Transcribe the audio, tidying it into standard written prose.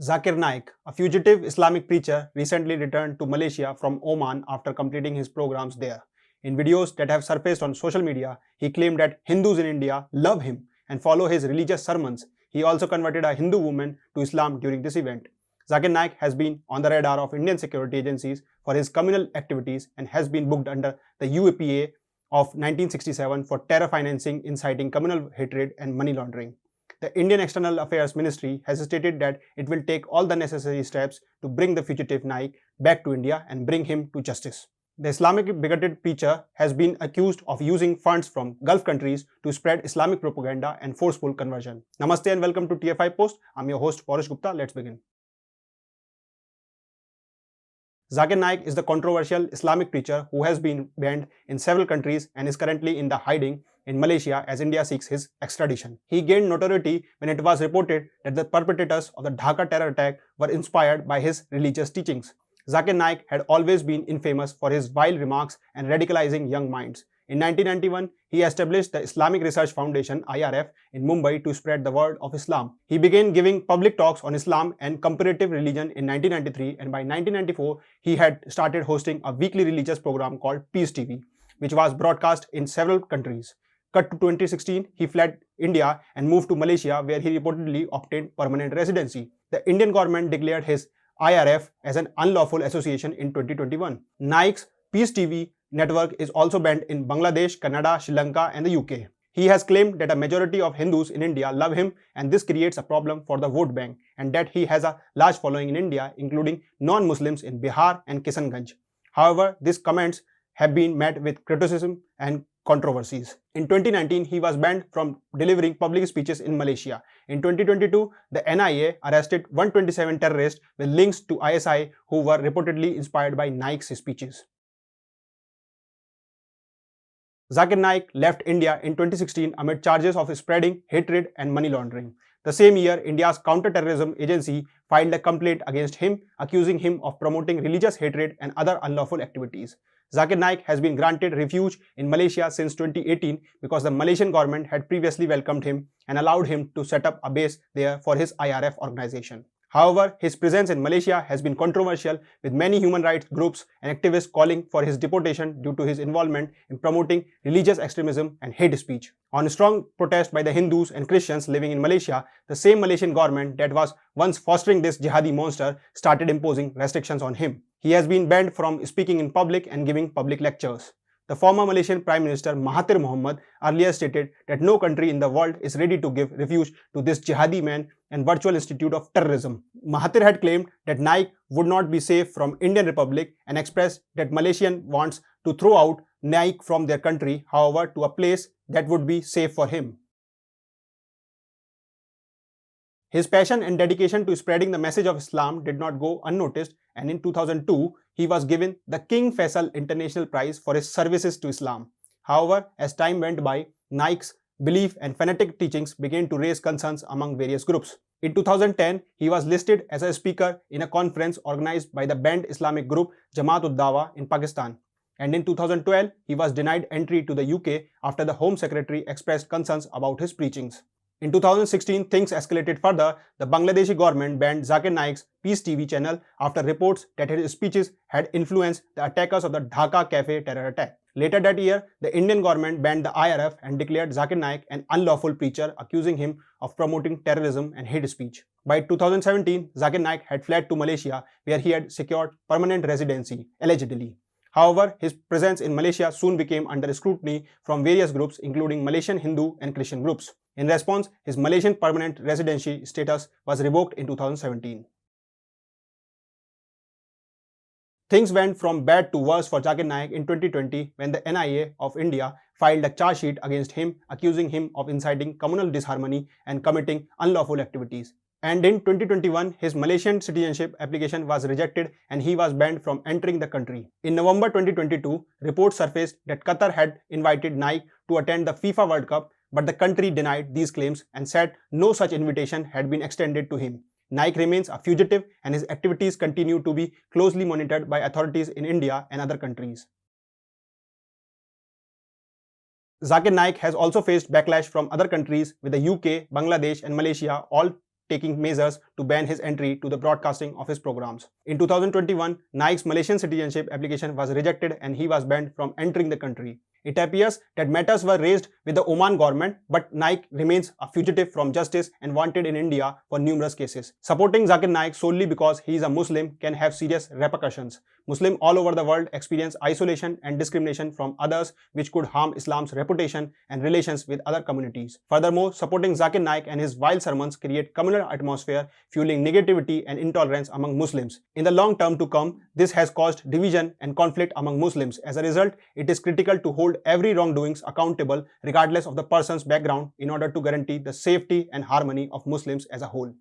Zakir Naik, a fugitive Islamic preacher, recently returned to Malaysia from Oman after completing his programs there. In videos that have surfaced on social media, he claimed that Hindus in India love him and follow his religious sermons. He also converted a Hindu woman to Islam during this event. Zakir Naik has been on the radar of Indian security agencies for his communal activities and has been booked under the UAPA of 1967 for terror financing, inciting communal hatred, and money laundering. The Indian External Affairs Ministry has stated that it will take all the necessary steps to bring the fugitive Naik back to India and bring him to justice. The Islamic bigoted preacher has been accused of using funds from Gulf countries to spread Islamic propaganda and forceful conversion. Namaste and welcome to TFI Post. I'm your host Paurish Gupta. Let's begin. Zakir Naik is the controversial Islamic preacher who has been banned in several countries and is currently in the hiding in Malaysia as India seeks his extradition. He gained notoriety when it was reported that the perpetrators of the Dhaka terror attack were inspired by his religious teachings. Zakir Naik had always been infamous for his vile remarks and radicalizing young minds. In 1991, he established the Islamic Research Foundation (IRF) in Mumbai to spread the word of Islam. He began giving public talks on Islam and comparative religion in 1993, and by 1994, he had started hosting a weekly religious program called Peace TV, which was broadcast in several countries. Cut to 2016, he fled India and moved to Malaysia, where he reportedly obtained permanent residency. The Indian government declared his IRF as an unlawful association in 2021. Naik's Peace TV network is also banned in Bangladesh, Canada, Sri Lanka, and the UK. He has claimed that a majority of Hindus in India love him and this creates a problem for the vote bank, and that he has a large following in India, including non-Muslims in Bihar and Kishanganj. However, these comments have been met with criticism and controversies. In 2019, he was banned from delivering public speeches in Malaysia. In 2022, the NIA arrested 127 terrorists with links to ISI who were reportedly inspired by Naik's speeches. Zakir Naik left India in 2016 amid charges of spreading hatred and money laundering. The same year, India's counter-terrorism agency filed a complaint against him, accusing him of promoting religious hatred and other unlawful activities. Zakir Naik has been granted refuge in Malaysia since 2018 because the Malaysian government had previously welcomed him and allowed him to set up a base there for his IRF organization. However, his presence in Malaysia has been controversial, with many human rights groups and activists calling for his deportation due to his involvement in promoting religious extremism and hate speech. On strong protest by the Hindus and Christians living in Malaysia, the same Malaysian government that was once fostering this jihadi monster started imposing restrictions on him. He has been banned from speaking in public and giving public lectures. The former Malaysian Prime Minister Mahathir Mohamad earlier stated that no country in the world is ready to give refuge to this jihadi man and virtual institute of terrorism. Mahathir had claimed that Naik would not be safe from Indian Republic and expressed that Malaysian wants to throw out Naik from their country, however, to a place that would be safe for him. His passion and dedication to spreading the message of Islam did not go unnoticed, and in 2002, he was given the King Faisal International Prize for his services to Islam. However, as time went by, Naik's belief and fanatic teachings began to raise concerns among various groups. In 2010, he was listed as a speaker in a conference organized by the banned Islamic group Jamaat-ud-Dawa in Pakistan. And in 2012, he was denied entry to the UK after the Home Secretary expressed concerns about his preachings. In 2016, things escalated further. The Bangladeshi government banned Zakir Naik's Peace TV channel after reports that his speeches had influenced the attackers of the Dhaka cafe terror attack. Later that year, the Indian government banned the IRF and declared Zakir Naik an unlawful preacher, accusing him of promoting terrorism and hate speech. By 2017, Zakir Naik had fled to Malaysia, where he had secured permanent residency, allegedly. However, his presence in Malaysia soon became under scrutiny from various groups, including Malaysian Hindu and Christian groups. In response, his Malaysian permanent residency status was revoked in 2017. Things went from bad to worse for Zakir Naik in 2020 when the NIA of India filed a charge sheet against him, accusing him of inciting communal disharmony and committing unlawful activities. And in 2021, his Malaysian citizenship application was rejected and he was banned from entering the country. In November 2022, reports surfaced that Qatar had invited Naik to attend the FIFA World Cup, but the country denied these claims and said no such invitation had been extended to him. Naik remains a fugitive and his activities continue to be closely monitored by authorities in India and other countries. Zakir Naik has also faced backlash from other countries, with the UK, Bangladesh and Malaysia all taking measures to ban his entry to the broadcasting of his programs. In 2021, Naik's Malaysian citizenship application was rejected and he was banned from entering the country. It appears that matters were raised with the Oman government, but Naik remains a fugitive from justice and wanted in India for numerous cases. Supporting Zakir Naik solely because he is a Muslim can have serious repercussions. Muslims all over the world experience isolation and discrimination from others, which could harm Islam's reputation and relations with other communities. Furthermore, supporting Zakir Naik and his vile sermons create communal atmosphere, fueling negativity and intolerance among Muslims. In the long term to come, this has caused division and conflict among Muslims. As a result, it is critical to hold every wrongdoings accountable regardless of the person's background in order to guarantee the safety and harmony of Muslims as a whole.